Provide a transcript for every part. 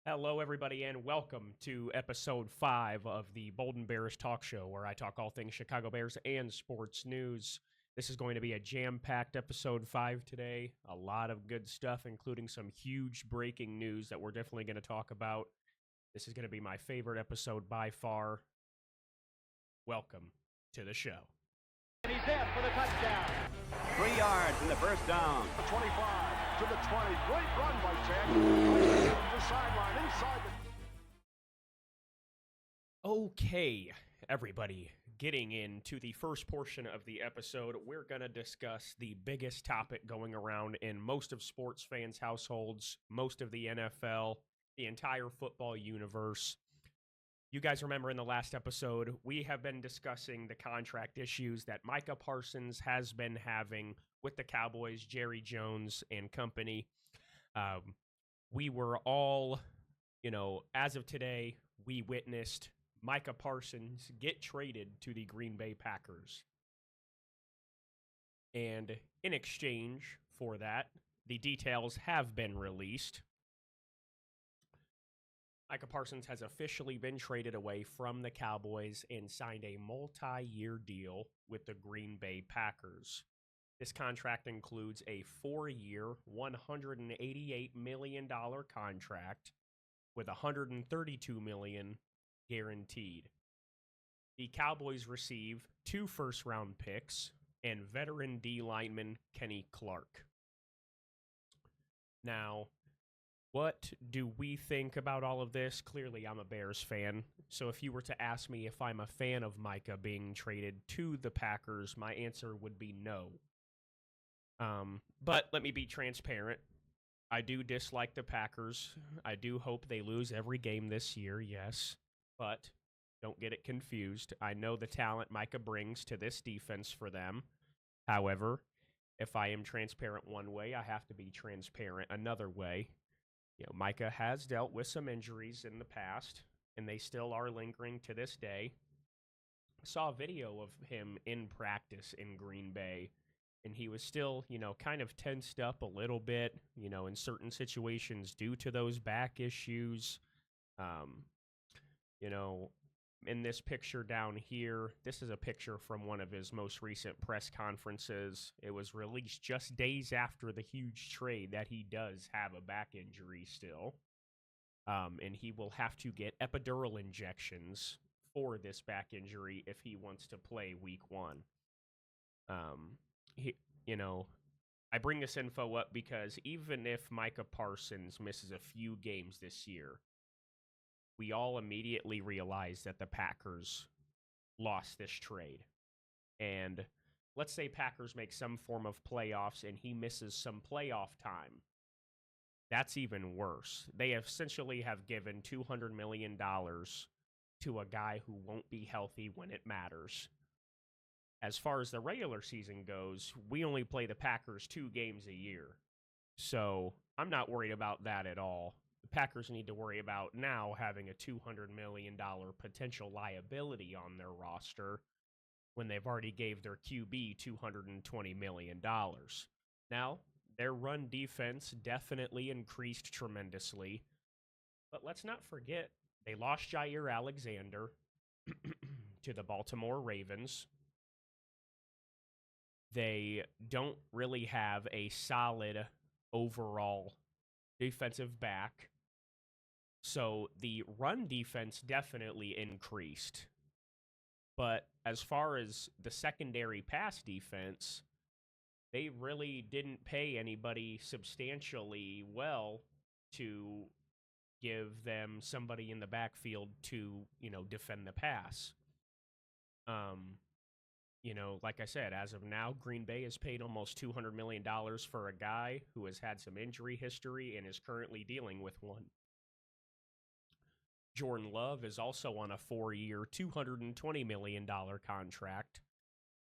Hello, everybody, and welcome to episode 5 of the Bold and Bearish talk show, where I talk all things Chicago Bears and sports news. This is going to be a jam-packed episode 5 today. A lot of good stuff, including some huge breaking news that we're definitely going to talk about. This is going to be my favorite episode by far. Welcome to the show. And he's in for the touchdown. 3 yards in the first down. The 25 to the 20. Great run by Chad. The sideline inside the... Okay, everybody, getting into the first portion of the episode, we're going to discuss the biggest topic going around in most of sports fans' households, most of the NFL, the entire football universe. You guys remember in the last episode, we have been discussing the contract issues that Micah Parsons has been having with the Cowboys, Jerry Jones and company. We were all, as of today, we witnessed Micah Parsons get traded to the Green Bay Packers. And in exchange for that, the details have been released. Micah Parsons has officially been traded away from the Cowboys and signed a multi-year deal with the Green Bay Packers. This contract includes a 4-year, $188 million contract with $132 million guaranteed. The Cowboys receive 2 first-round picks and veteran D lineman Kenny Clark. Now, what do we think about all of this? Clearly, I'm a Bears fan. So if you were to ask me if I'm a fan of Micah being traded to the Packers, my answer would be no. But let me be transparent. I do dislike the Packers. I do hope they lose every game this year, yes. But don't get it confused. I know the talent Micah brings to this defense for them. However, if I am transparent one way, I have to be transparent another way. Micah has dealt with some injuries in the past, and they still are lingering to this day. I saw a video of him in practice in Green Bay, and he was still, kind of tensed up a little bit, in certain situations due to those back issues. In this picture down here, this is a picture from one of his most recent press conferences. It was released just days after the huge trade that he does have a back injury still. And he will have to get epidural injections for this back injury if he wants to play week 1. I bring this info up because even if Micah Parsons misses a few games this year, we all immediately realized that the Packers lost this trade. And let's say Packers make some form of playoffs and he misses some playoff time. That's even worse. They essentially have given $200 million to a guy who won't be healthy when it matters. As far as the regular season goes, we only play the Packers 2 games a year. So I'm not worried about that at all. The Packers need to worry about now having a $200 million potential liability on their roster when they've already gave their QB $220 million. Now, their run defense definitely increased tremendously, but let's not forget they lost Jair Alexander to the Baltimore Ravens. They don't really have a solid overall defensive back. So the run defense definitely increased. But as far as the secondary pass defense, they really didn't pay anybody substantially well to give them somebody in the backfield to, defend the pass. Like I said, as of now, Green Bay has paid almost $200 million for a guy who has had some injury history and is currently dealing with one. Jordan Love is also on a 4-year, $220 million contract,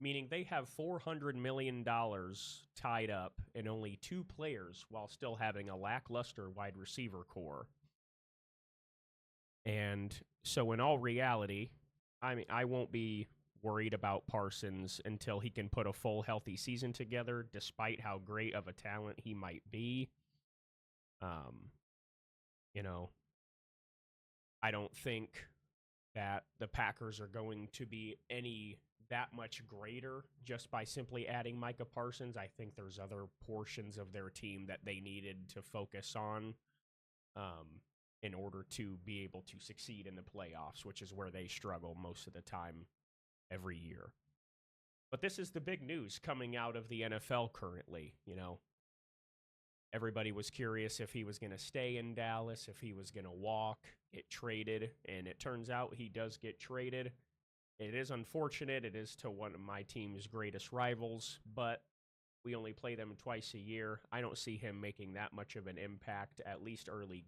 meaning they have $400 million tied up in only 2 players while still having a lackluster wide receiver core. And so in all reality, I won't be worried about Parsons until he can put a full healthy season together, despite how great of a talent he might be. I don't think that the Packers are going to be that much greater just by simply adding Micah Parsons. I think there's other portions of their team that they needed to focus on in order to be able to succeed in the playoffs, which is where they struggle most of the time every year. But this is the big news coming out of the NFL currently. Everybody was curious if he was going to stay in Dallas, if he was going to walk, get traded, and it turns out he does get traded. It is unfortunate. It is to one of my team's greatest rivals, but we only play them twice a year. I don't see him making that much of an impact, at least early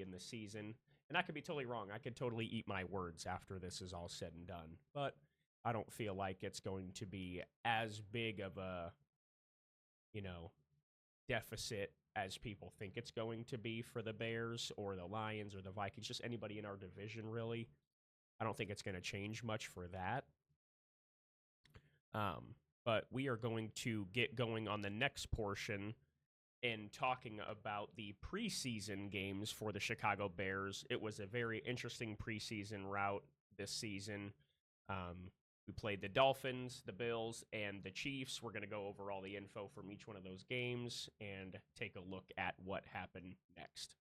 in the season. And I could be totally wrong. I could totally eat my words after this is all said and done. But I don't feel like it's going to be as big of a, deficit as people think it's going to be for the Bears or the Lions or the Vikings, just anybody in our division, really. I don't think it's going to change much for that. But we are going to get going on the next portion in talking about the preseason games for the Chicago Bears. It was a very interesting preseason route this season. We played the Dolphins, the Bills, and the Chiefs. We're going to go over all the info from each one of those games and take a look at what happened next.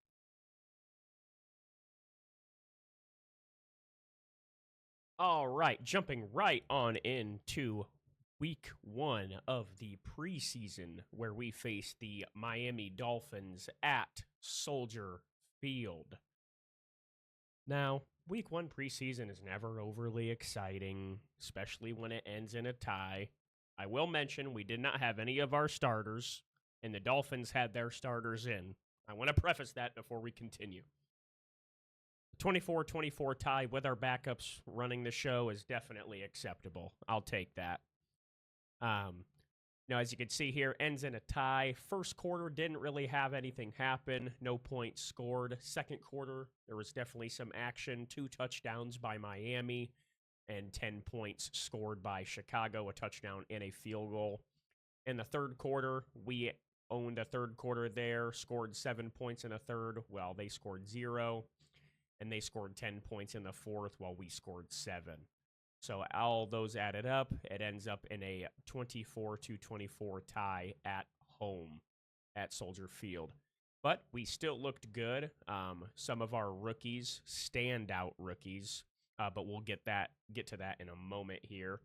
All right, jumping right on into week 1 of the preseason, where we face the Miami Dolphins at Soldier Field. Now, week 1 preseason is never overly exciting, especially when it ends in a tie. I will mention we did not have any of our starters, and the Dolphins had their starters in. I want to preface that before we continue. 24-24 tie with our backups running the show is definitely acceptable. I'll take that. Now, as you can see here, ends in a tie. First quarter didn't really have anything happen. No points scored. Second quarter, there was definitely some action. 2 touchdowns by Miami and 10 points scored by Chicago, a touchdown and a field goal. In the third quarter, we owned a third quarter there, scored 7 points in a third. Well, they scored 0, and they scored 10 points in the fourth while we scored 7. So all those added up, it ends up in a 24-24 tie at home at Soldier Field. But we still looked good. Some of our rookies, standout rookies, but we'll get to that in a moment here.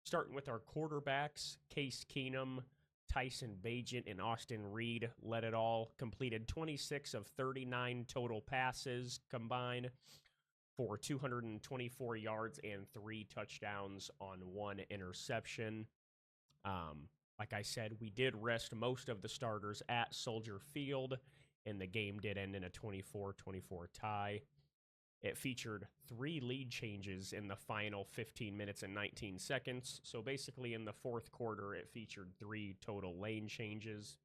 Starting with our quarterbacks, Case Keenum, Tyson Bagent, and Austin Reed led it all. Completed 26 of 39 total passes combined for 224 yards and 3 touchdowns on 1 interception. Like I said, we did rest most of the starters at Soldier Field, and the game did end in a 24-24 tie. It featured 3 lead changes in the final 15 minutes and 19 seconds. So basically in the fourth quarter, it featured 3 total lead changes,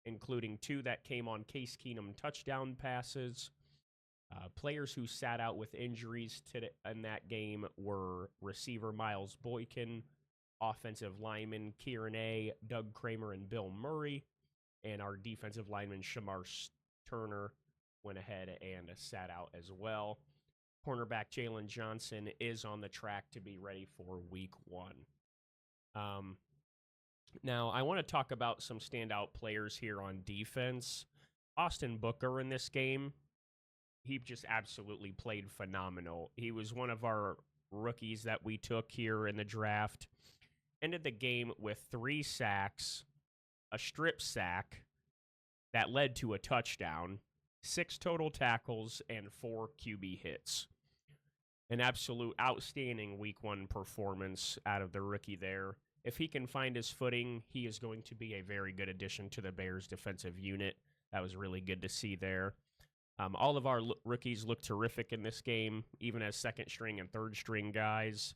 including 2 that came on Case Keenum touchdown passes. Players who sat out with injuries in that game were receiver Miles Boykin, offensive lineman Kieran A., Doug Kramer, and Bill Murray, and our defensive lineman Shamar Turner went ahead and sat out as well. Cornerback Jalen Johnson is on the track to be ready for week 1. Now, I want to talk about some standout players here on defense. Austin Booker in this game, he just absolutely played phenomenal. He was one of our rookies that we took here in the draft. Ended the game with 3 sacks, a strip sack that led to a touchdown, 6 total tackles, and 4 QB hits. An absolute outstanding week 1 performance out of the rookie there. If he can find his footing, he is going to be a very good addition to the Bears defensive unit. That was really good to see there. All of our rookies looked terrific in this game, even as second string and third string guys.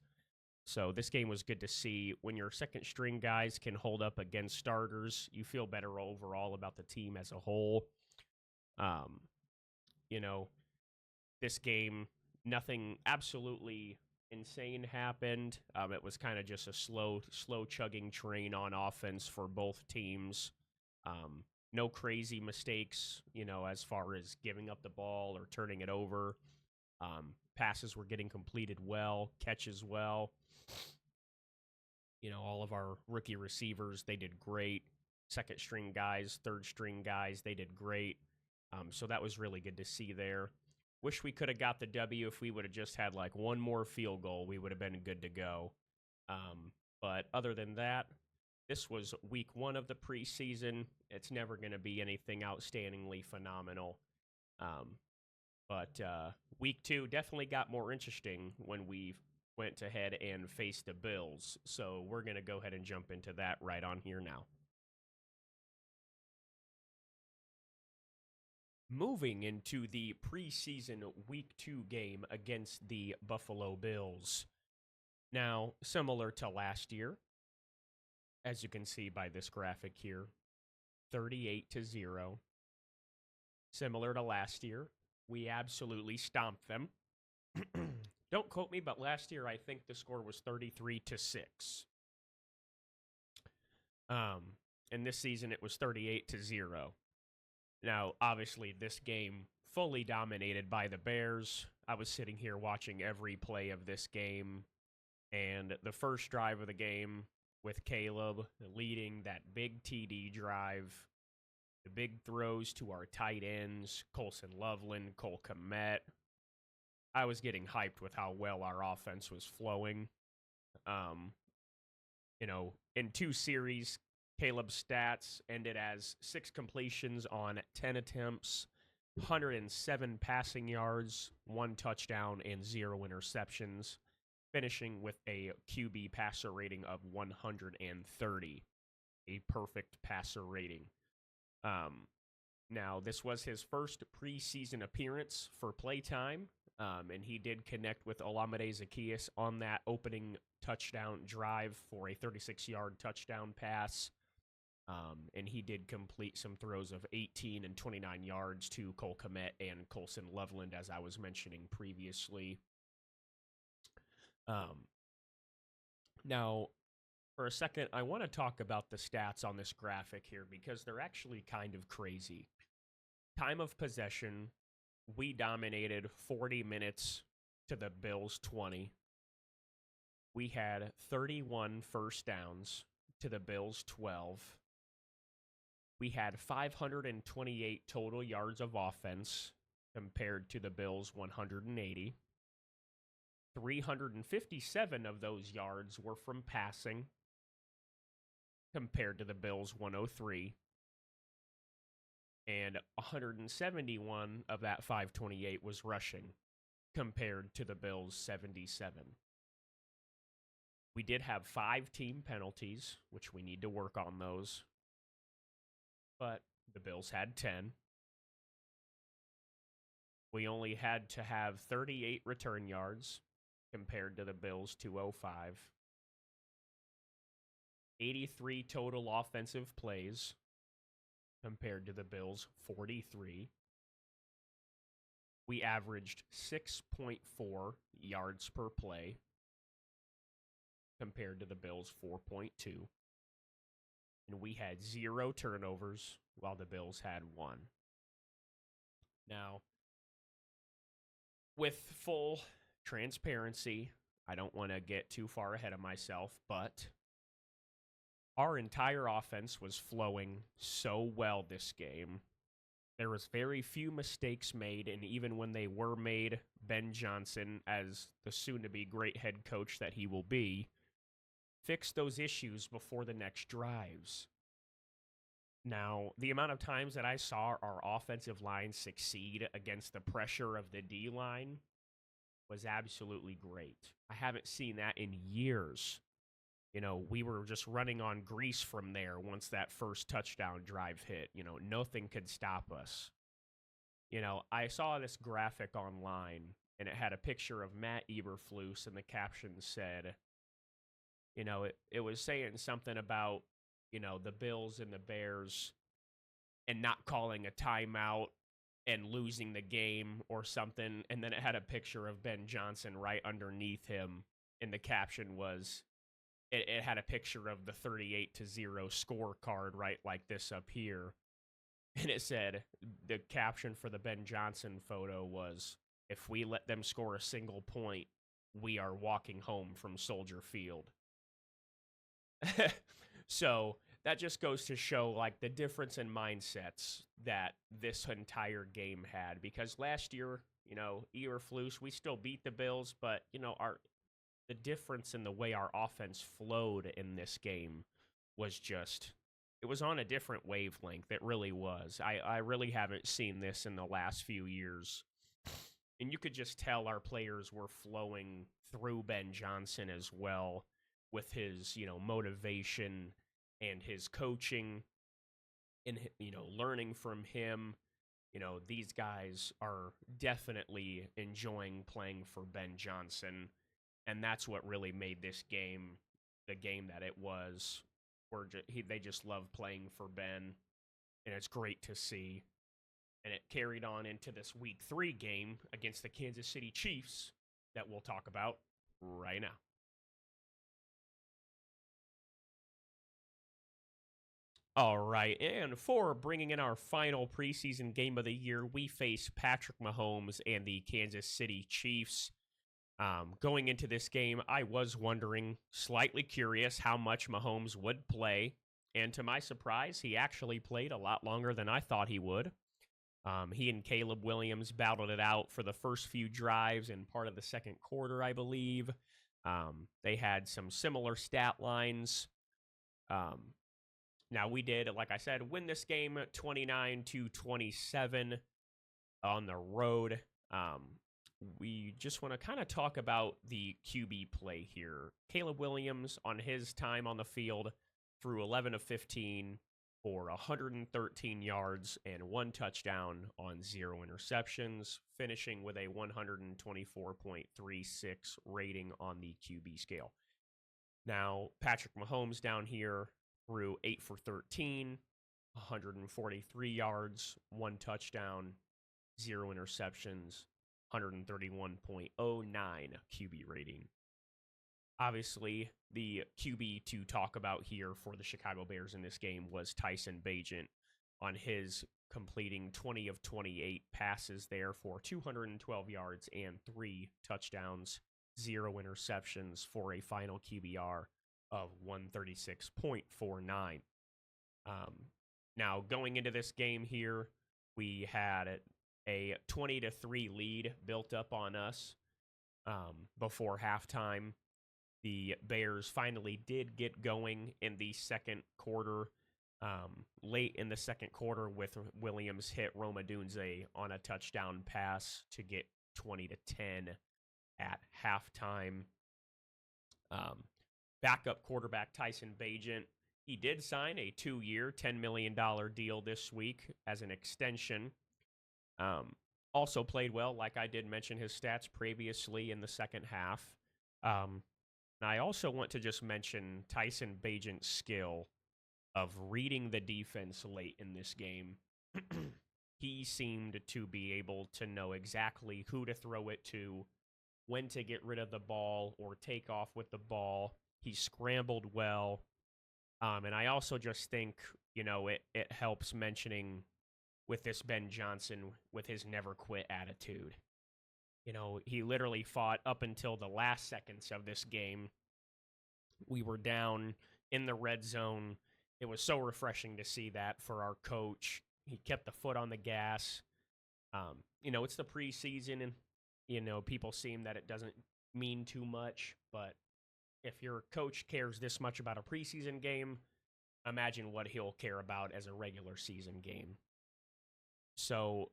So this game was good to see. When your second string guys can hold up against starters, you feel better overall about the team as a whole. This game, nothing absolutely insane happened. It was kind of just a slow chugging train on offense for both teams. No crazy mistakes, as far as giving up the ball or turning it over. Passes were getting completed well, catches well. All of our rookie receivers, they did great. Second string guys, third string guys, they did great. So that was really good to see there. Wish we could have got the W. If we would have just had like one more field goal, we would have been good to go. But other than that, this was week 1 of the preseason. It's never going to be anything outstandingly phenomenal. But week 2 definitely got more interesting when we went ahead and faced the Bills. So we're going to go ahead and jump into that right on here now. Moving into the preseason week 2 game against the Buffalo Bills. Now, similar to last year, as you can see by this graphic here, 38-0. Similar to last year, we absolutely stomped them. Don't quote me, but last year I think the score was 33-6. And this season it was 38-0. Now, obviously, this game fully dominated by the Bears. I was sitting here watching every play of this game, and the first drive of the game with Caleb leading that big TD drive, the big throws to our tight ends, Colson Loveland, Cole Kmet. I was getting hyped with how well our offense was flowing. In 2 series, Caleb's stats ended as 6 completions on 10 attempts, 107 passing yards, 1 touchdown, and 0 interceptions, finishing with a QB passer rating of 130, a perfect passer rating. Now, this was his first preseason appearance for playtime, and he did connect with Olamide Zaccheaus on that opening touchdown drive for a 36-yard touchdown pass. And he did complete some throws of 18 and 29 yards to Cole Kmet and Colson Loveland, as I was mentioning previously. Now, for a second, I want to talk about the stats on this graphic here because they're actually kind of crazy. Time of possession, we dominated 40 minutes to the Bills' 20. We had 31 first downs to the Bills' 12. We had 528 total yards of offense compared to the Bills' 180. 357 of those yards were from passing compared to the Bills' 103. And 171 of that 528 was rushing compared to the Bills' 77. We did have 5 team penalties, which we need to work on those. But the Bills had 10. We only had to have 38 return yards compared to the Bills' 205. 83 total offensive plays compared to the Bills' 43. We averaged 6.4 yards per play compared to the Bills' 4.2. And we had 0 turnovers while the Bills had 1. Now, with full transparency, I don't want to get too far ahead of myself, but our entire offense was flowing so well this game. There was very few mistakes made, and even when they were made, Ben Johnson, as the soon-to-be great head coach that he will be, fixed those issues before the next drives. Now, the amount of times that I saw our offensive line succeed against the pressure of the D-line was absolutely great. I haven't seen that in years. We were just running on grease from there once that first touchdown drive hit. Nothing could stop us. I saw this graphic online, and it had a picture of Matt Eberflus, and the caption said, it was saying something about, the Bills and the Bears and not calling a timeout and losing the game or something. And then it had a picture of Ben Johnson right underneath him. And the caption was, it had a picture of the 38-0 scorecard right like this up here. And it said, the caption for the Ben Johnson photo was, "If we let them score a single point, we are walking home from Soldier Field." So that just goes to show like the difference in mindsets that this entire game had. Because last year, Eberflus, we still beat the Bills, but the difference in the way our offense flowed in this game was just, it was on a different wavelength. It really was. I really haven't seen this in the last few years. And you could just tell our players were flowing through Ben Johnson as well, with his, motivation and his coaching, and, learning from him. These guys are definitely enjoying playing for Ben Johnson. And that's what really made this game the game that it was. They just love playing for Ben, and it's great to see. And it carried on into this Week 3 game against the Kansas City Chiefs that we'll talk about right now. All right, and for bringing in our final preseason game of the year, we face Patrick Mahomes and the Kansas City Chiefs. Going into this game, I was wondering, slightly curious, how much Mahomes would play. And to my surprise, he actually played a lot longer than I thought he would. He and Caleb Williams battled it out for the first few drives and part of the second quarter, I believe. They had some similar stat lines. Now, we did, like I said, win this game 29-27 on the road. We just want to kind of talk about the QB play here. Caleb Williams, on his time on the field, threw 11 of 15 for 113 yards and 1 touchdown on 0 interceptions, finishing with a 124.36 rating on the QB scale. Now, Patrick Mahomes down here threw 8 for 13, 143 yards, 1 touchdown, 0 interceptions, 131.09 QB rating. Obviously, the QB to talk about here for the Chicago Bears in this game was Tyson Bagent, on his completing 20 of 28 passes there for 212 yards and 3 touchdowns, 0 interceptions for a final QBR of 136.49. Now, going into this game here, we had a 20-3 lead built up on us before halftime. The Bears finally did get going in the second quarter, late in the second quarter, with Williams hit Roma Dunze on a touchdown pass to get 20-10 at halftime. Backup quarterback Tyson Bagent, he did sign a 2-year, $10 million deal this week as an extension. Also played well, like I did mention his stats previously in the second half. And I also want to just mention Tyson Bagent's skill of reading the defense late in this game. He seemed to be able to know exactly who to throw it to, when to get rid of the ball or take off with the ball. He scrambled well. And I also just think, it helps mentioning with this Ben Johnson, with his never quit attitude. He literally fought up until the last seconds of this game. We were down in the red zone. It was so refreshing to see that for our coach. He kept the foot on the gas. It's the preseason, and, people seem that it doesn't mean too much. But if your coach cares this much about a preseason game, imagine what he'll care about as a regular season game. So,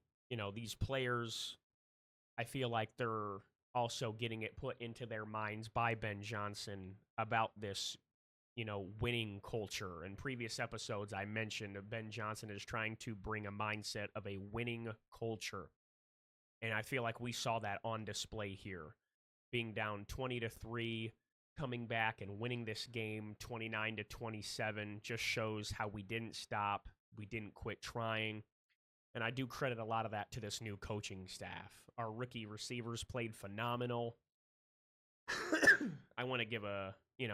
these players, I feel like they're also getting it put into their minds by Ben Johnson about this, winning culture. In previous episodes, I mentioned Ben Johnson is trying to bring a mindset of a winning culture. And I feel like we saw that on display here. Being down 20-3, coming back and winning this game 29-27 just shows how we didn't stop. We didn't quit trying. And I do credit a lot of that to this new coaching staff. Our rookie receivers played phenomenal. I want to give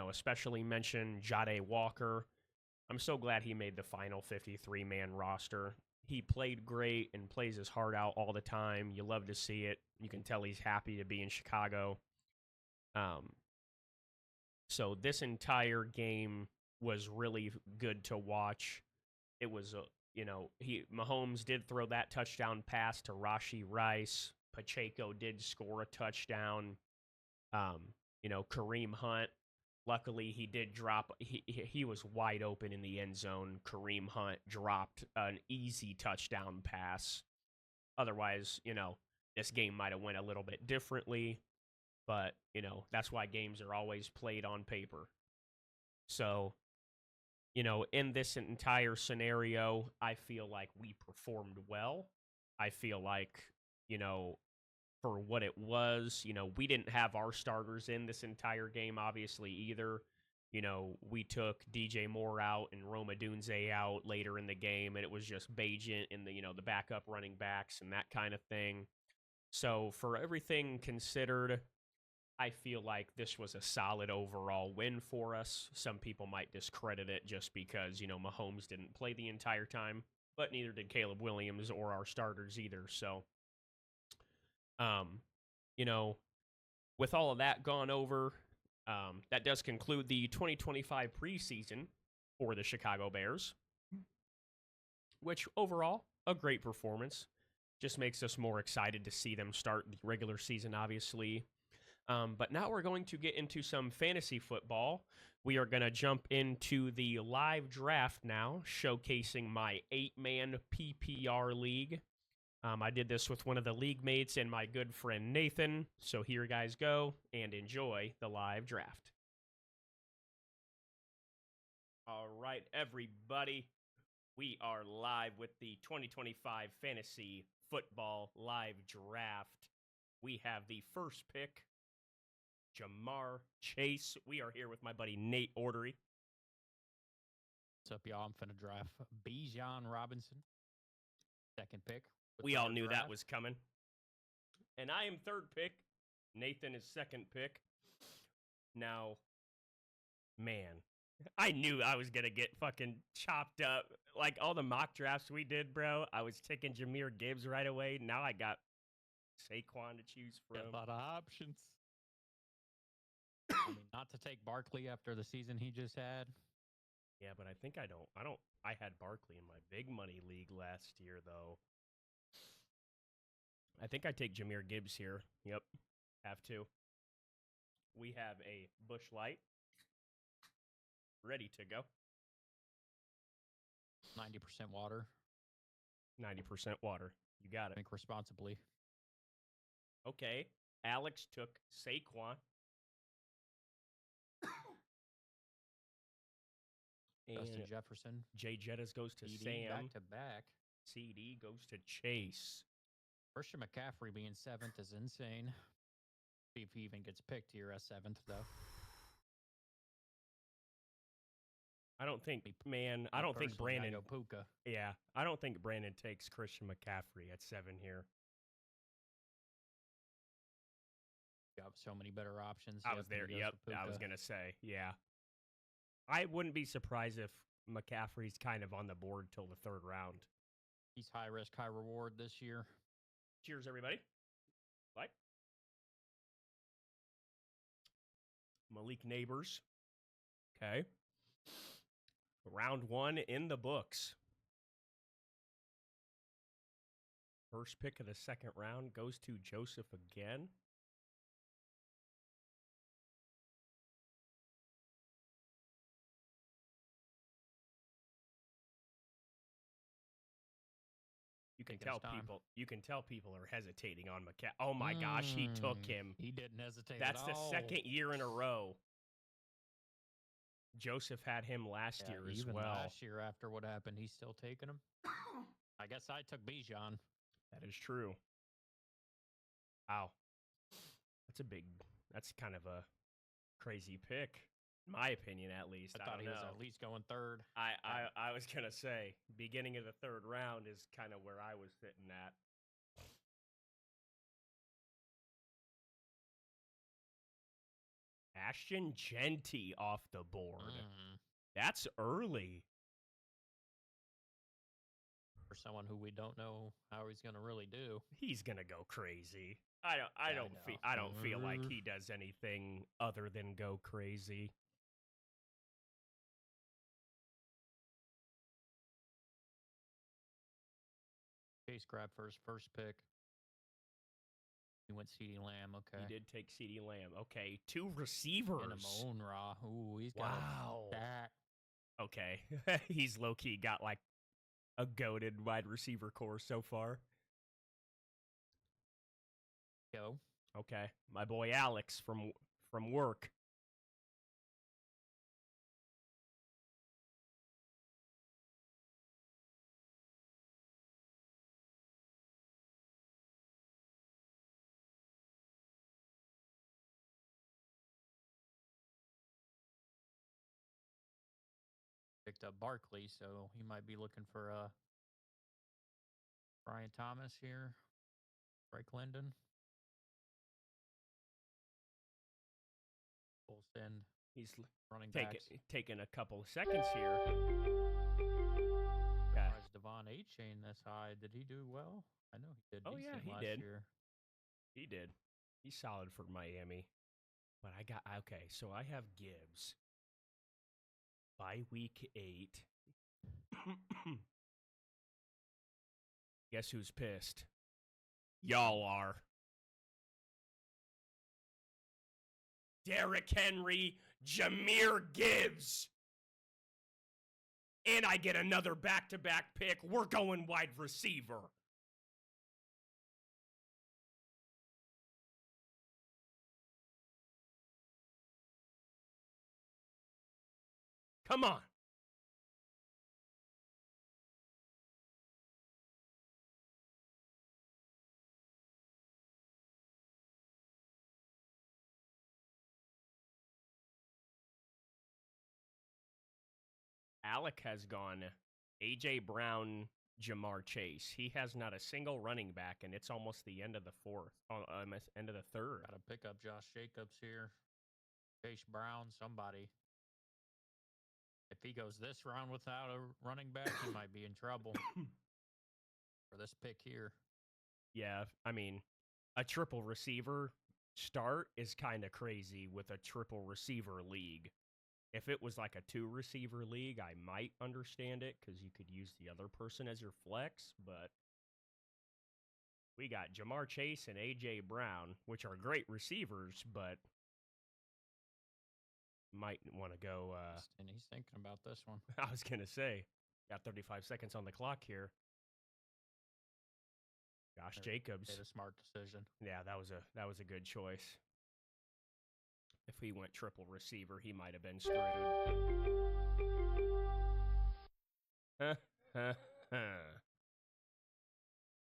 especially mention Jade Walker. I'm so glad he made the final 53-man roster. he played great and plays his heart out all the time. You love to see it. You can tell he's happy to be in Chicago. So this entire game was really good to watch. It was, Mahomes did throw that touchdown pass to Rashee Rice. Pacheco did score a touchdown. Kareem Hunt, luckily he did drop. He was wide open in the end zone. Kareem Hunt dropped an easy touchdown pass. Otherwise, this game might have went a little bit differently. But, that's why games are always played on paper. So, in this entire scenario, I feel like we performed well. I feel like, for what it was, we didn't have our starters in this entire game, obviously, either. We took DJ Moore out and Roma Dunze out later in the game, and it was just Bajent and the backup running backs and that kind of thing. So, for everything considered, I feel like this was a solid overall win for us. Some people might discredit it just because, Mahomes didn't play the entire time, but neither did Caleb Williams or our starters either. So, with all of that gone over, that does conclude the 2025 preseason for the Chicago Bears, which overall, a great performance. Just makes us more excited to see them start the regular season, obviously. But now we're going to get into some fantasy football. We are going to jump into the live draft now, showcasing my 8-man PPR league. I did this with one of the league mates and my good friend Nathan. So here you guys go and enjoy the live draft. All right, everybody. We are live with the 2025 Fantasy Football Live Draft. We have the first pick, Jamar Chase. We are here with my buddy Nate Ordery. What's up, y'all? I'm finna draft Bijan Robinson. Second pick. We all knew that was coming. And I am third pick. Nathan is second pick. Now, man, I knew I was going to get fucking chopped up. Like all the mock drafts we did, bro, I was taking Jahmyr Gibbs right away. Now I got Saquon to choose from. Got a lot of options. I mean, not to take Barkley after the season he just had. Yeah, but I think I had Barkley in my big money league last year, though. I think I take Jahmyr Gibbs here. Yep, have to. We have a Busch Light ready to go. 90% water. 90% water. You got it. Drink responsibly. Okay, Alex took Saquon. Justin Jefferson. Jay Jettis goes to CD Sam. back to back. CD goes to Chase. Christian McCaffrey being 7th is insane. See if he even gets picked here as 7th, though. I don't think Brandon. Go Puka. Yeah, I don't think Brandon takes Christian McCaffrey at 7 here. You have so many better options. I was there. Yep, I was gonna say. Yeah, I wouldn't be surprised if McCaffrey's kind of on the board till the 3rd round. He's high risk, high reward this year. Cheers, everybody. Bye. Malik Neighbors. Okay. Round 1 in the books. First pick of the 2nd round goes to Joseph again. You can tell people are hesitating on McCaffrey. Oh my gosh, he took him. He didn't hesitate. That's at all. the 2nd year in a row. Joseph had him last year as even well. Last year, after what happened, he's still taking him. I guess I took Bijan. That is true. Wow, that's kind of a crazy pick. In my opinion, at least. I thought he was at least going 3rd. I was going to say, beginning of the 3rd round is kind of where I was sitting at. Ashton Genty off the board. That's early. for someone who we don't know how he's going to really do. He's gonna go crazy. I don't feel like he does anything other than go crazy. Chase grabbed for his first pick. He went CeeDee Lamb. Okay. He did take CeeDee Lamb. Okay, 2 receivers. And a Moon-Ra. Ooh, he's got a stack. Okay, he's low key got like a goated wide receiver core so far. Go. Okay, my boy Alex from work. Picked up Barkley, so he might be looking for Brian Thomas here. Drake Linden. Full send. He's running backs. taking a couple seconds here. Why is Devon A-Chain this high? Did he do well? I know he did. Oh yeah, he last did. Year. He did. He's solid for Miami. But okay, so I have Gibbs. By week 8. Guess who's pissed? Y'all are. Derrick Henry, Jahmyr Gibbs. And I get another back-to-back pick. We're going wide receiver. Come on. Alec has gone A.J. Brown, Jamar Chase. He has not a single running back, and it's almost the end of the fourth, end of the third. Got to pick up Josh Jacobs here. Chase Brown, somebody. If he goes this round without a running back, he might be in trouble for this pick here. Yeah, I mean, a triple receiver start is kind of crazy with a triple receiver league. If it was like a 2 receiver league, I might understand it because you could use the other person as your flex, but we got Jamar Chase and A.J. Brown, which are great receivers, but might want to go. And he's thinking about this one. I was going to say, got 35 seconds on the clock here. Josh Jacobs. Made a smart decision. Yeah, that was a good choice. If he went triple receiver, he might have been screwed.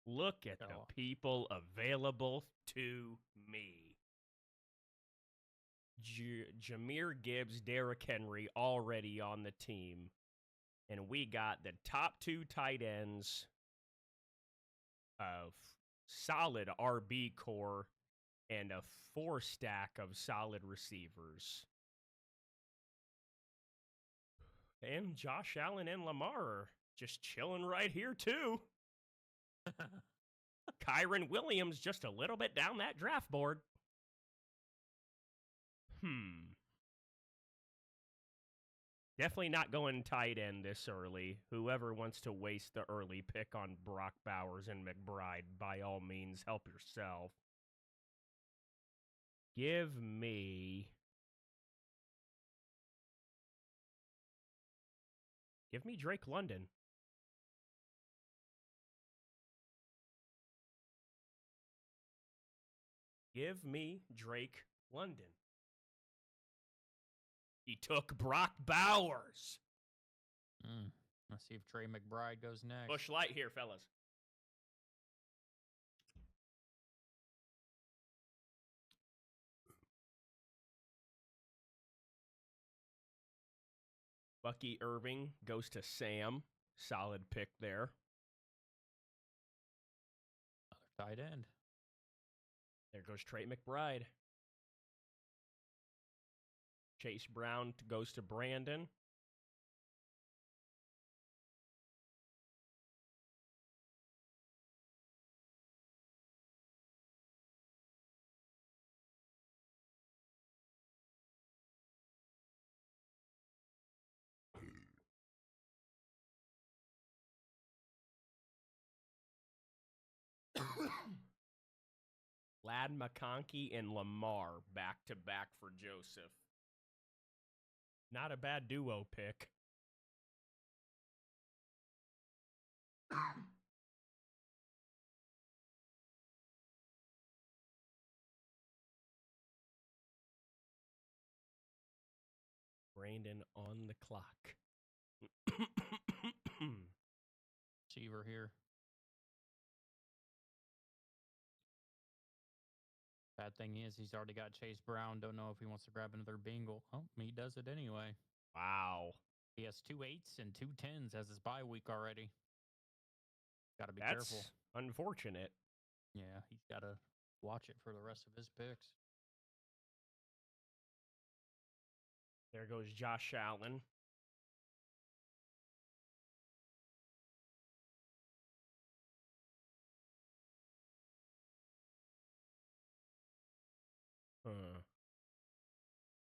Look at the people available to me. Jahmyr Gibbs, Derrick Henry already on the team. And we got the top 2 tight ends of solid RB core and a 4 stack of solid receivers. And Josh Allen and Lamar are just chilling right here, too. Kyron Williams just a little bit down that draft board. Definitely not going tight end this early. Whoever wants to waste the early pick on Brock Bowers and McBride, by all means, help yourself. Give me Drake London. Give me Drake London. He took Brock Bowers. Let's see if Trey McBride goes next. Bush Light here, fellas. Bucky Irving goes to Sam. Solid pick there. Another tight end. There goes Trey McBride. Chase Brown goes to Brandon. Lad McConkey and Lamar back-to-back for Joseph. Not a bad duo pick. Brandon on the clock. Receiver here. Bad thing is he's already got Chase Brown. Don't know if he wants to grab another Bengal. Oh, he does it anyway. Wow. He has 2 8s and 2 10s as his bye week already. Got to be That's careful. unfortunate. Yeah, he's got to watch it for the rest of his picks. There goes Josh Allen.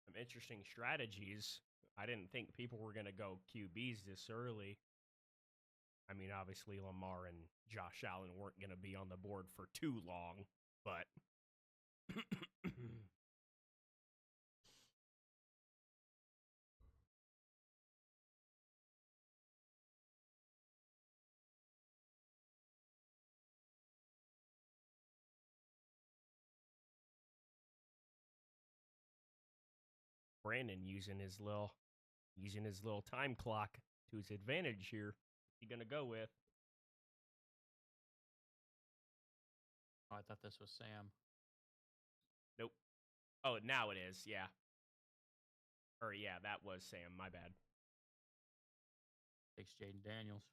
Some interesting strategies. I didn't think people were going to go QBs this early. I mean, obviously, Lamar and Josh Allen weren't going to be on the board for too long, but... Brandon using his little time clock to his advantage here. What's he going to go with? Oh, I thought this was Sam. Nope. Oh, now it is, yeah. Or, yeah, that was Sam. My bad. Takes Jaden Daniels.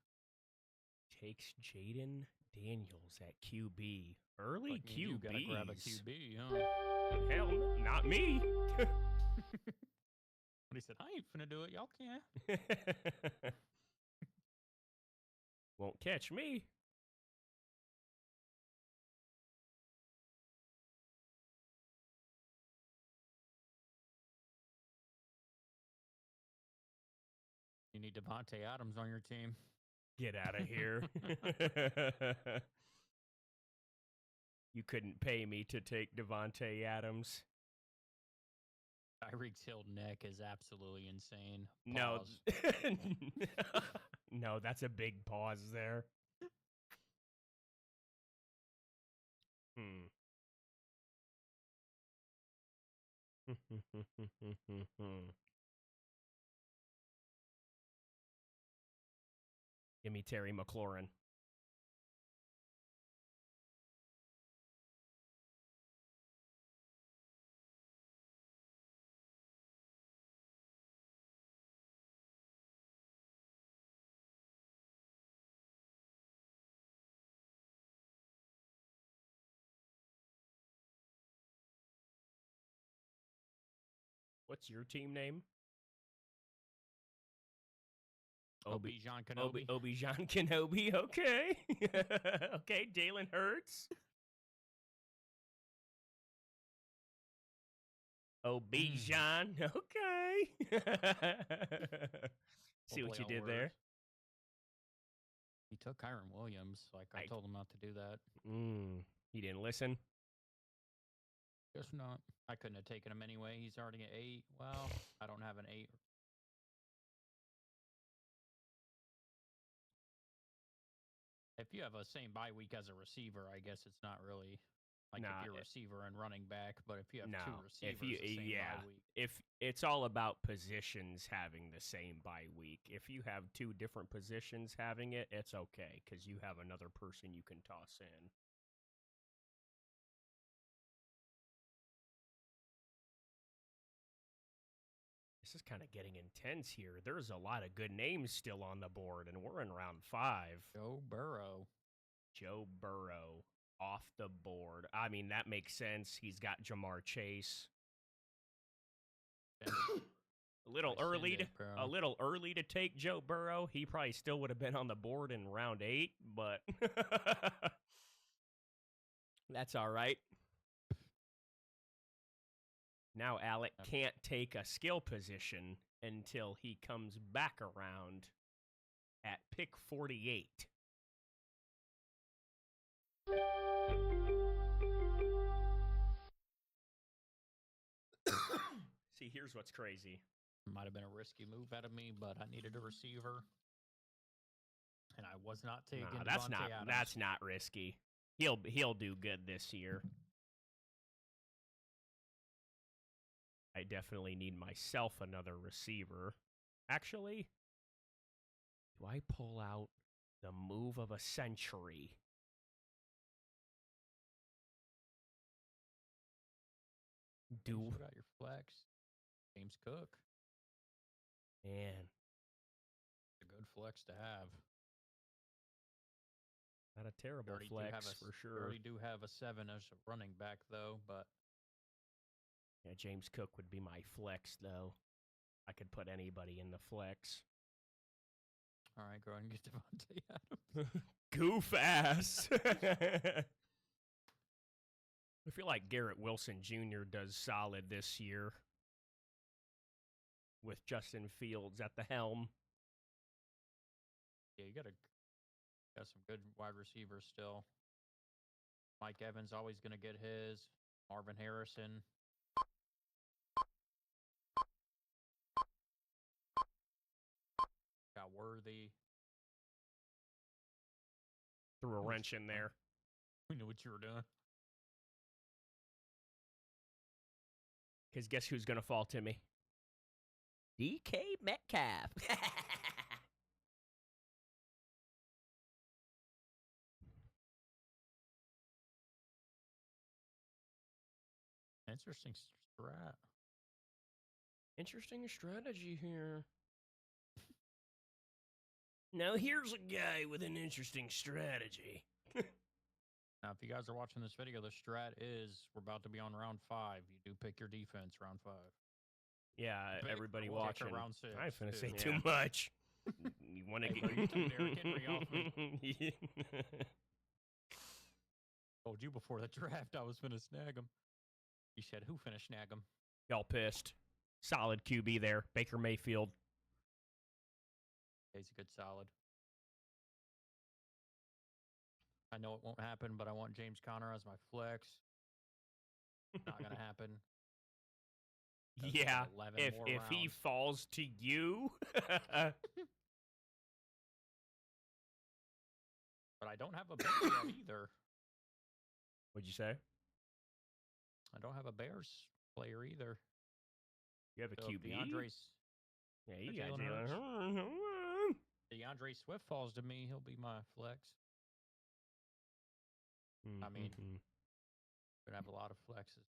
Takes Jaden Daniels at QB. Early Like QBs. you gotta grab a QB, huh? Hell, not me. But he said, I ain't finna do it. Y'all can. Won't catch me. You need Devontae Adams on your team. Get out of here. You couldn't pay me to take Devontae Adams. Tyreek's Hill neck is absolutely insane. No. Pause. No, that's a big pause there. Give me Terry McLaurin. What's your team name? Obi-Wan Kenobi. Obi-Wan Kenobi, okay. Okay, Dalen Hurts. Obi-Wan, okay. See what you did there? He took Kyron Williams. Like, I told him not to do that. He didn't listen? Guess not. I couldn't have taken him anyway. He's already at 8. Well, I don't have an 8. If you have a same bye week as a receiver, I guess it's not really like if you're a receiver and running back. But if you have 2 receivers, the same bye week. If it's all about positions having the same bye week. If you have 2 different positions having it, it's okay because you have another person you can toss in. This is kind of getting intense here. There's a lot of good names still on the board, and we're in round 5. Joe Burrow off the board. I mean, that makes sense. He's got Jamar Chase. A little early to take Joe Burrow. He probably still would have been on the board in round 8, but that's all right. Now Alec can't take a skill position until he comes back around at pick 48. See, here's what's crazy. Might have been a risky move out of me, but I needed a receiver, and I was not taking Nah, Devontae Adams. that's not risky. He'll do good this year. I definitely need myself another receiver. Actually, do I pull out the move of a century? You got your flex. James Cook. Man, A good flex to have. not a terrible flex for We sure. already do have a 7 as a running back, though, but Yeah, James Cook would be my flex, though. I could put anybody in the flex. all right, go ahead and get Devontae Adams. Goof ass. I feel like Garrett Wilson Jr. does solid this year with Justin Fields at the helm. Yeah, you got some good wide receivers still. Mike Evans always going to get his. Marvin Harrison. Got Worthy. Threw a wrench in there. We knew what you were doing. Because guess who's going to fall to me? DK Metcalf. Interesting strat. Interesting strategy here. Now here's a guy with an interesting strategy. Now, if you guys are watching this video, the strat is we're about to be on round 5. You do pick your defense round 5. Yeah, everybody we'll watching. round 6. I ain't finna say too. too much. You want to Hey, get bro, you took Derrick Henry off me. Told you before the draft I was finna snag him. You said who finna snag him? Y'all pissed. Solid QB there. Baker Mayfield. He's a good solid. I know it won't happen, but I want James Conner as my flex. Not gonna happen. Yeah, 11 if more he rounds. falls to you. But I don't have a Bears yet either. What'd you say? I don't have a Bears player either. You have a So if QB? Yeah, you got Jalen Jalen. DeAndre Swift falls to me, he'll be my flex. I mean, gonna have a lot of flexes.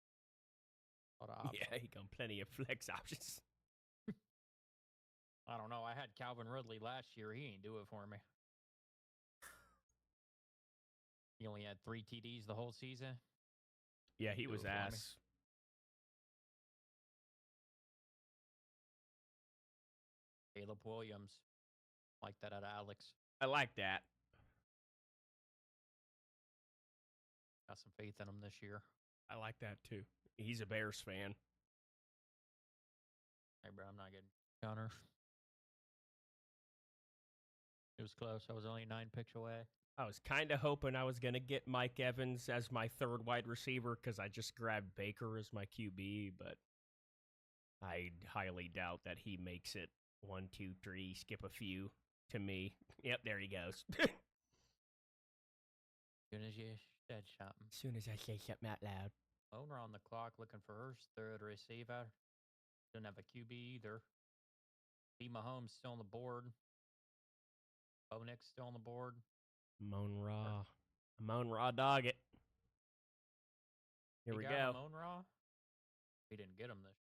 A lot of options. Yeah, you got plenty of flex options. I don't know. I had Calvin Ridley last year. He ain't do it for me. He only had 3 TDs the whole season. Yeah, he was Do it for me. ass. Caleb Williams. Like that at Alex. I like that. Got some faith in him this year. I like that too. He's a Bears fan. Hey, bro, I'm not getting Connor. It was close. I was only 9 picks away. I was kind of hoping I was going to get Mike Evans as my third wide receiver because I just grabbed Baker as my QB, but I highly doubt that he makes it 1, 2, 3, skip a few to me. Yep, there he goes. As soon as you said something. As soon as I say something out loud. Owner on the clock looking for her third receiver. Didn't have a QB either. B. Mahomes still on the board. Bo Nick's still on the board. Moan Raw dog it. Here we go. Moan Raw. We didn't get him this.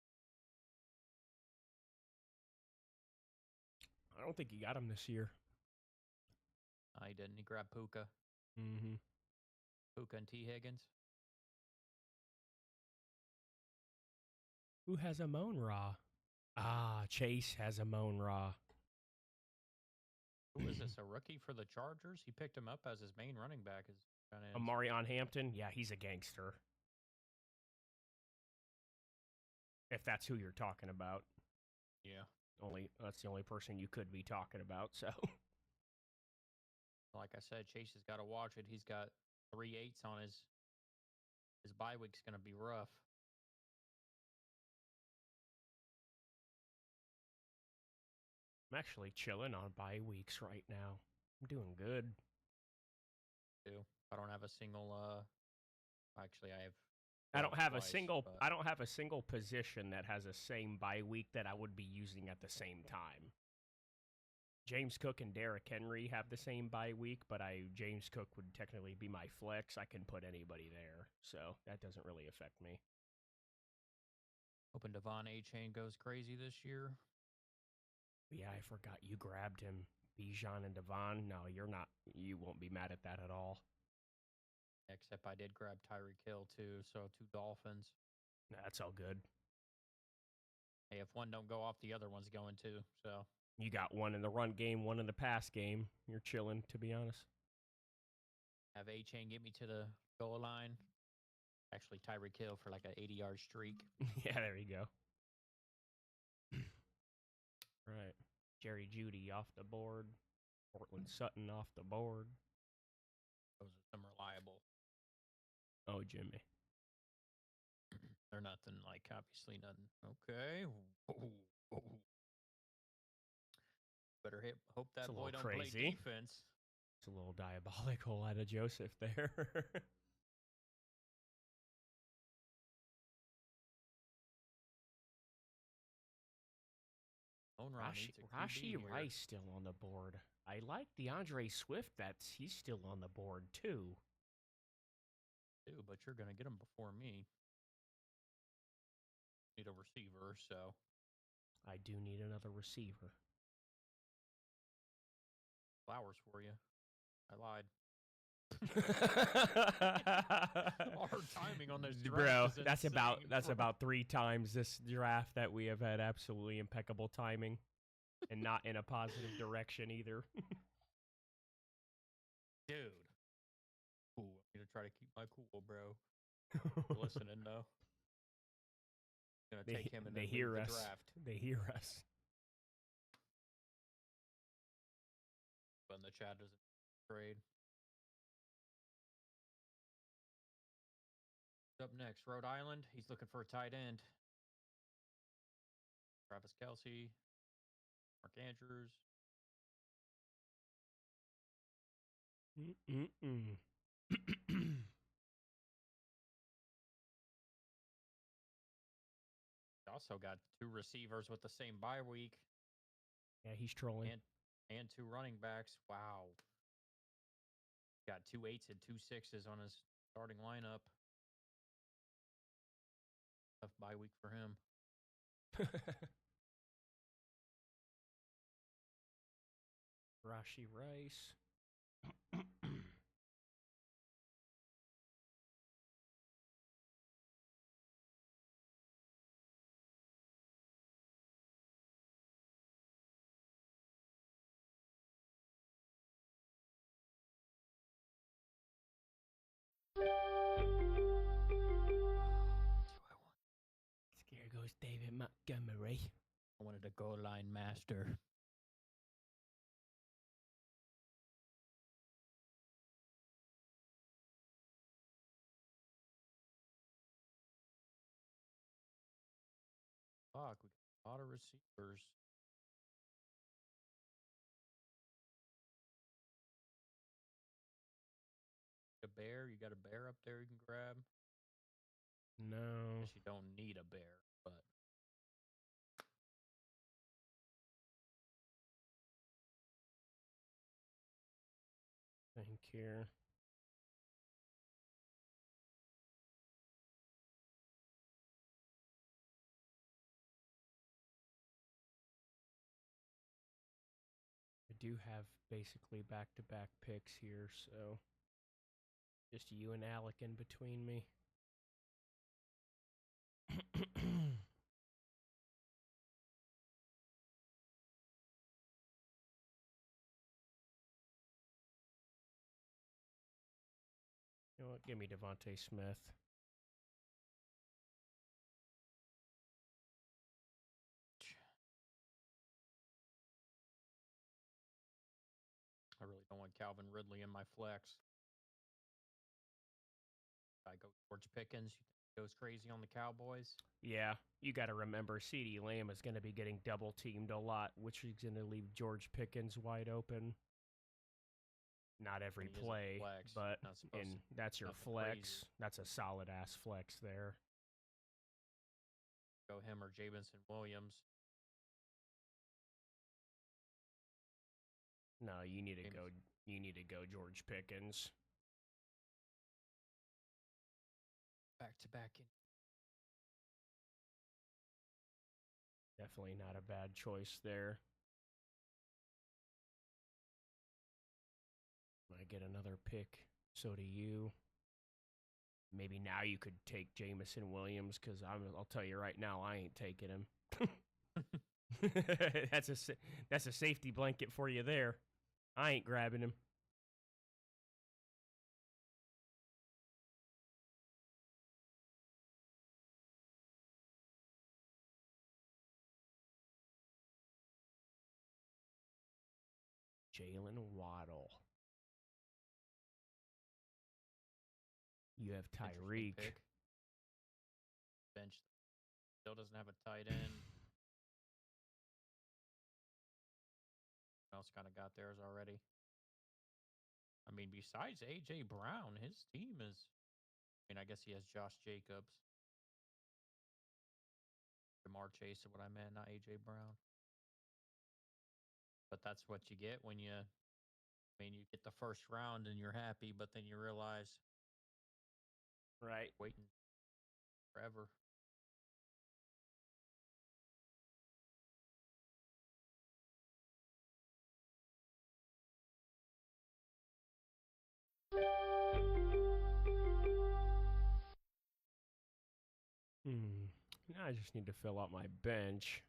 I don't think he got him this year. He didn't. He grabbed Puka. Mm-hmm. Puka and T. Higgins. Who has a Moan Raw? Ah, Chase has a Moan Raw. Who is this? A rookie for the Chargers? He picked him up as his main running back. Amarion Hampton? Yeah, he's a gangster. If that's who you're talking about. Yeah. That's the only person you could be talking about, so. Like I said, Chase has got to watch it. He's got 3 8s on his bye week's going to be rough. I'm actually chilling on bye weeks right now. I'm doing good. Too. I don't have a single. Actually, I have. I don't failed have a twice, single but I don't have a single position that has a same bye week that I would be using at the same time. James Cook and Derrick Henry have the same bye week, but James Cook would technically be my flex. I can put anybody there, so that doesn't really affect me. hoping Devon A. Chain goes crazy this year. Yeah, I forgot you grabbed him. Bijan and Devon. No, you're not. You won't be mad at that at all. Except I did grab Tyreek Hill too, so 2 Dolphins. That's all good. Hey, if one don't go off, the other one's going too. So You got one in the run game, one in the pass game. You're chilling, to be honest. have A Chain get me to the goal line. Actually, Tyreek Hill for like an 80-yard streak. Yeah, there you go. Right. Jerry Jeudy off the board. Portland Sutton off the board. Those are some reliable. Oh, Jimmy. They're nothing like, obviously nothing. Okay. Better hope It's that a boy little don't play crazy. defense. It's a little diabolical out of Joseph there. Rashi Rice still on the board. I like DeAndre Swift. He's still on the board too. Too, but you're gonna get him before me. Need a receiver, so I do need another receiver. flowers for you. I lied. Our timing on this draft Bro, is that's about 3 times this draft that we have had absolutely impeccable timing, and not in a positive direction either. Dude. Ooh, I'm gonna try to keep my cool, bro. Listening though. Gonna take him and they then hear leave us. the draft. They hear us. But the chat doesn't trade. Up next, Rhode Island. He's looking for a tight end. Travis Kelce, Mark Andrews. Also got 2 receivers with the same bye week. Yeah, he's trolling. And 2 running backs. Wow. Got 2 8s and 2 6s on his starting lineup. Tough bye week for him. Rashi Rice. Here goes David Montgomery. I wanted a goal line master. Fuck, we got a lot of receivers. A bear? You got a bear up there you can grab? No. Guess you don't need a bear, but Think here. I do have basically back-to-back picks here, so just you and Alec in between me. You know what? Give me Devontae Smith. I really don't want Calvin Ridley in my flex. I go George Pickens goes crazy on the Cowboys. Yeah, you got to remember CeeDee Lamb is going to be getting double teamed a lot, which is going to leave George Pickens wide open. Not every And he is a play, flex, but not supposed to that's your nothing flex. crazy. That's a solid ass flex there. Go him or Jamison Williams. No, you need to go. You need to go George Pickens. Back to back. Definitely not a bad choice there. I get another pick. So do you. Maybe now you could take Jamison Williams because I'll tell you right now, I ain't taking him. that's a safety blanket for you there. I ain't grabbing him. Jalen Waddle. You have Tyreek. Bench still doesn't have a tight end. Else kind of got theirs already. I mean, besides A.J. Brown, his team is... I mean, I guess he has Josh Jacobs. Jamar Chase is what I meant, not A.J. Brown. But that's what you get when you... I mean, you get the first round and you're happy, but then you realize... Right. Waiting forever. Now I just need to fill out my bench.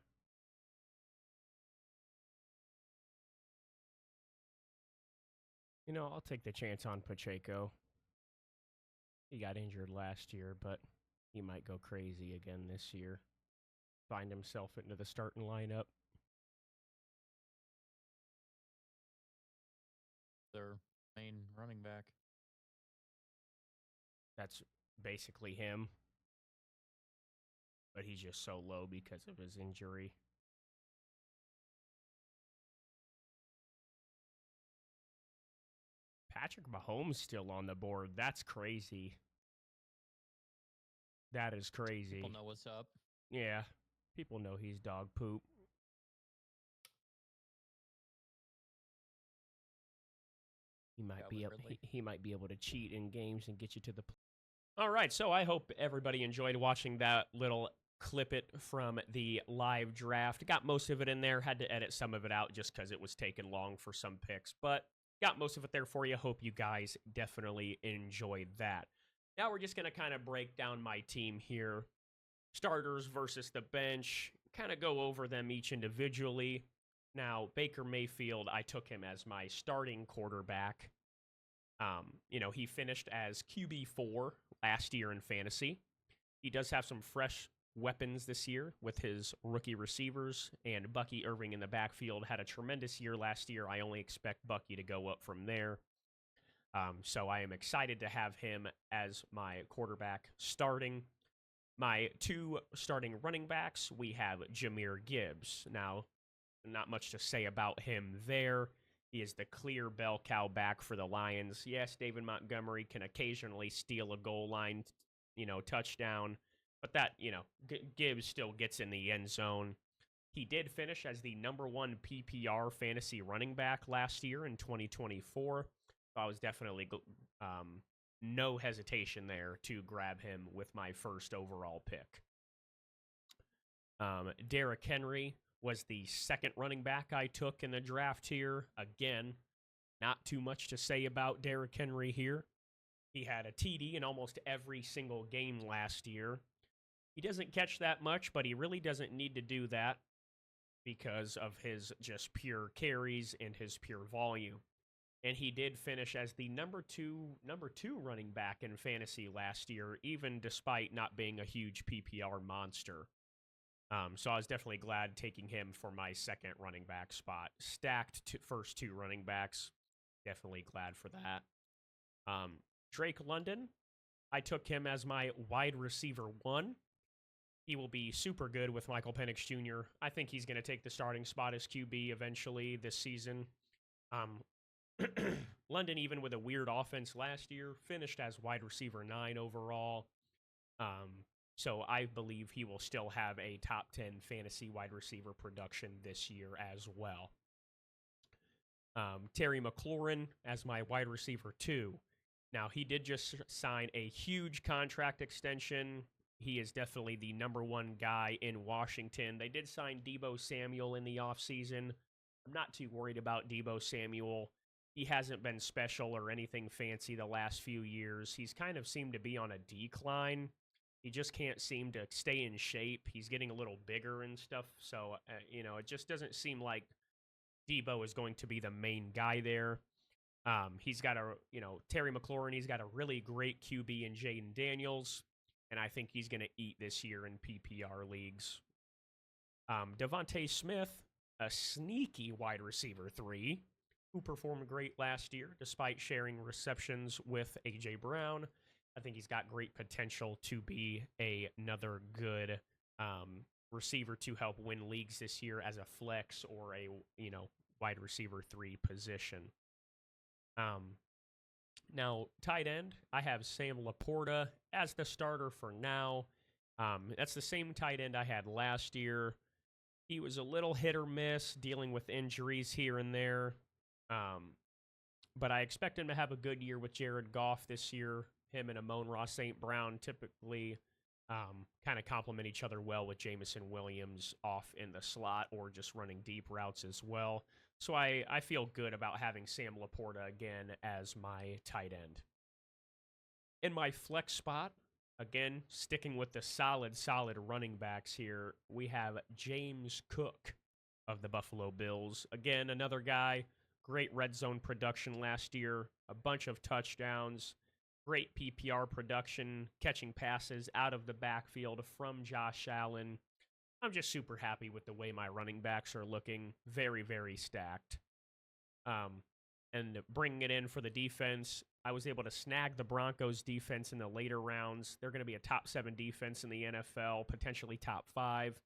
You know, I'll take the chance on Pacheco. He got injured last year, but he might go crazy again this year. Find himself into the starting lineup. Their main running back. That's basically him. But he's just so low because of his injury. Patrick Mahomes still on the board. That's crazy. That is crazy. People know what's up. Yeah. People know he's dog poop. He might be able to cheat in games and get you to the... All right, so I hope everybody enjoyed watching that little clip it from the live draft. Got most of it in there. Had to edit some of it out just because it was taking long for some picks. But got most of it there for you. Hope you guys definitely enjoyed that. Now we're just going to kind of break down my team here. Starters versus the bench. Kind of go over them each individually. Now, Baker Mayfield, I took him as my starting quarterback. You know, he finished as QB4 last year in fantasy. He does have some fresh weapons this year with his rookie receivers, and Bucky Irving in the backfield had a tremendous year last year. I only expect Bucky to go up from there. So I am excited to have him as my quarterback starting. My two starting running backs, we have Jahmyr Gibbs. Now, not much to say about him there. He is the clear bell cow back for the Lions. Yes, David Montgomery can occasionally steal a goal line, touchdown. But that, Gibbs still gets in the end zone. He did finish as the #1 PPR fantasy running back last year in 2024. So I was definitely no hesitation there to grab him with my first overall pick. Derrick Henry was the second running back I took in the draft here. Again, not too much to say about Derrick Henry here. He had a TD in almost every single game last year. He doesn't catch that much, but he really doesn't need to do that because of his just pure carries and his pure volume. And he did finish as the number two running back in fantasy last year, even despite not being a huge PPR monster. So I was definitely glad taking him for my second running back spot. Stacked first two running backs. Definitely glad for that. Drake London. I took him as my wide receiver 1. He will be super good with Michael Penix Jr. I think he's going to take the starting spot as QB eventually this season. London, even with a weird offense last year, finished as wide receiver 9 overall. So I believe he will still have a top 10 fantasy wide receiver production this year as well. Terry McLaurin as my wide receiver 2. Now, he did just sign a huge contract extension. He is definitely the number 1 guy in Washington. They did sign Deebo Samuel in the offseason. I'm not too worried about Deebo Samuel. He hasn't been special or anything fancy the last few years. He's kind of seemed to be on a decline. He just can't seem to stay in shape. He's getting a little bigger and stuff. So, it just doesn't seem like Deebo is going to be the main guy there. He's got Terry McLaurin, he's got a really great QB in Jaden Daniels, and I think he's going to eat this year in PPR leagues. Devontae Smith, a sneaky wide receiver 3, who performed great last year despite sharing receptions with A.J. Brown. I think he's got great potential to be another good receiver to help win leagues this year as a flex or a wide receiver 3 position. Now, tight end, I have Sam Laporta as the starter for now. That's the same tight end I had last year. He was a little hit or miss, dealing with injuries here and there. But I expect him to have a good year with Jared Goff this year. Him and Amon-Ra St. Brown typically kind of complement each other well with Jameson Williams off in the slot or just running deep routes as well. So I feel good about having Sam Laporta again as my tight end. In my flex spot, again, sticking with the solid running backs here, we have James Cook of the Buffalo Bills. Again, another guy, great red zone production last year, a bunch of touchdowns, great PPR production, catching passes out of the backfield from Josh Allen. I'm just super happy with the way my running backs are looking. Very, very stacked. And bringing it in for the defense, I was able to snag the Broncos defense in the later rounds. They're going to be a top 7 defense in the NFL, potentially top 5.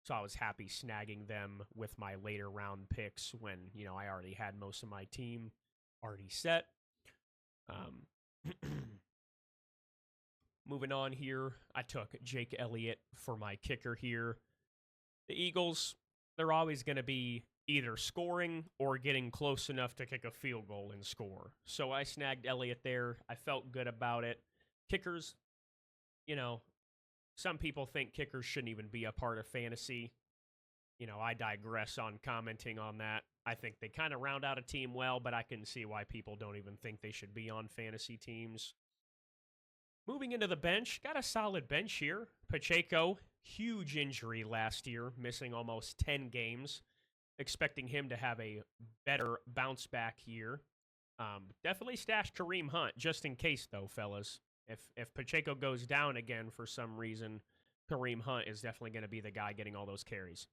So I was happy snagging them with my later round picks when, I already had most of my team already set. Moving on here, I took Jake Elliott for my kicker here. The Eagles, they're always going to be either scoring or getting close enough to kick a field goal and score. So I snagged Elliott there. I felt good about it. Kickers, some people think kickers shouldn't even be a part of fantasy. I digress on commenting on that. I think they kind of round out a team well, but I can see why people don't even think they should be on fantasy teams. Moving into the bench, got a solid bench here. Pacheco, huge injury last year, missing almost 10 games. Expecting him to have a better bounce back year. Definitely stash Kareem Hunt, just in case, though, fellas. If Pacheco goes down again for some reason, Kareem Hunt is definitely going to be the guy getting all those carries.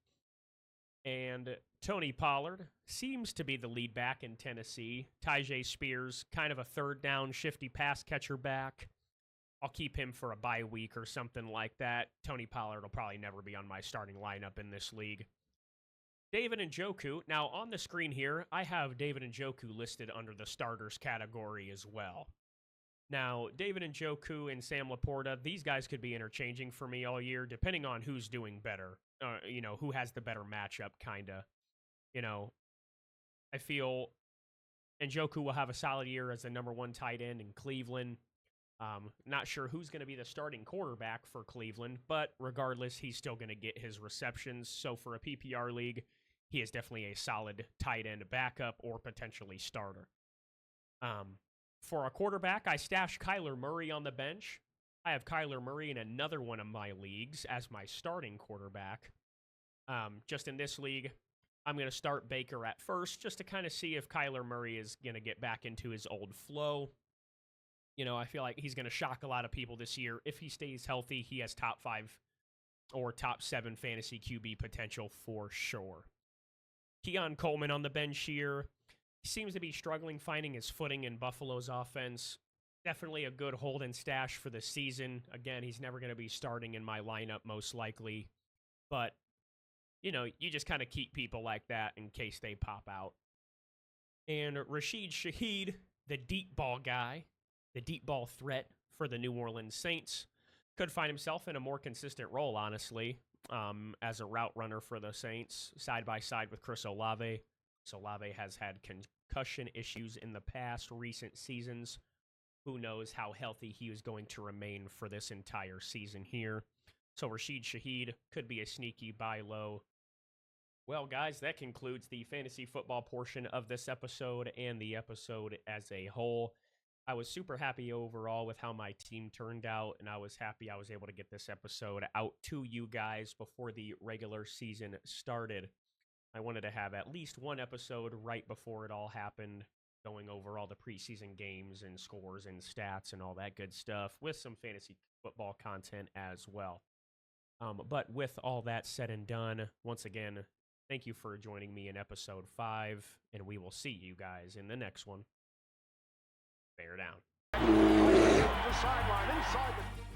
And Tony Pollard seems to be the lead back in Tennessee. Tyjae Spears, kind of a third down, shifty pass catcher back. I'll keep him for a bye week or something like that. Tony Pollard will probably never be on my starting lineup in this league. David Njoku. Now, on the screen here, I have David Njoku listed under the starters category as well. Now, David Njoku and Sam Laporta, these guys could be interchanging for me all year, depending on who's doing better. Who has the better matchup, kind of. I feel Njoku will have a solid year as the number 1 tight end in Cleveland. Not sure who's going to be the starting quarterback for Cleveland, but regardless, he's still going to get his receptions. So for a PPR league, he is definitely a solid tight end backup or potentially starter. For a quarterback, I stashed Kyler Murray on the bench. I have Kyler Murray in another one of my leagues as my starting quarterback. Just in this league, I'm going to start Baker at first just to kind of see if Kyler Murray is going to get back into his old flow. I feel like he's going to shock a lot of people this year. If he stays healthy, he has top 5 or top 7 fantasy QB potential for sure. Keon Coleman on the bench here. He seems to be struggling finding his footing in Buffalo's offense. Definitely a good hold and stash for the season. Again, he's never going to be starting in my lineup, most likely. But, you just kind of keep people like that in case they pop out. And Rashid Shaheed, the deep ball guy, the deep ball threat for the New Orleans Saints, could find himself in a more consistent role, honestly, as a route runner for the Saints, side by side with Chris Olave. So Olave has had concussion issues in the past recent seasons. Who knows how healthy he is going to remain for this entire season here. So Rashid Shaheed could be a sneaky buy low. Well, guys, that concludes the fantasy football portion of this episode and the episode as a whole. I was super happy overall with how my team turned out, and I was happy I was able to get this episode out to you guys before the regular season started. I wanted to have at least one episode right before it all happened, going over all the preseason games and scores and stats and all that good stuff with some fantasy football content as well. But with all that said and done, once again, thank you for joining me in episode 5, and we will see you guys in the next one. Bear down. The sideline inside the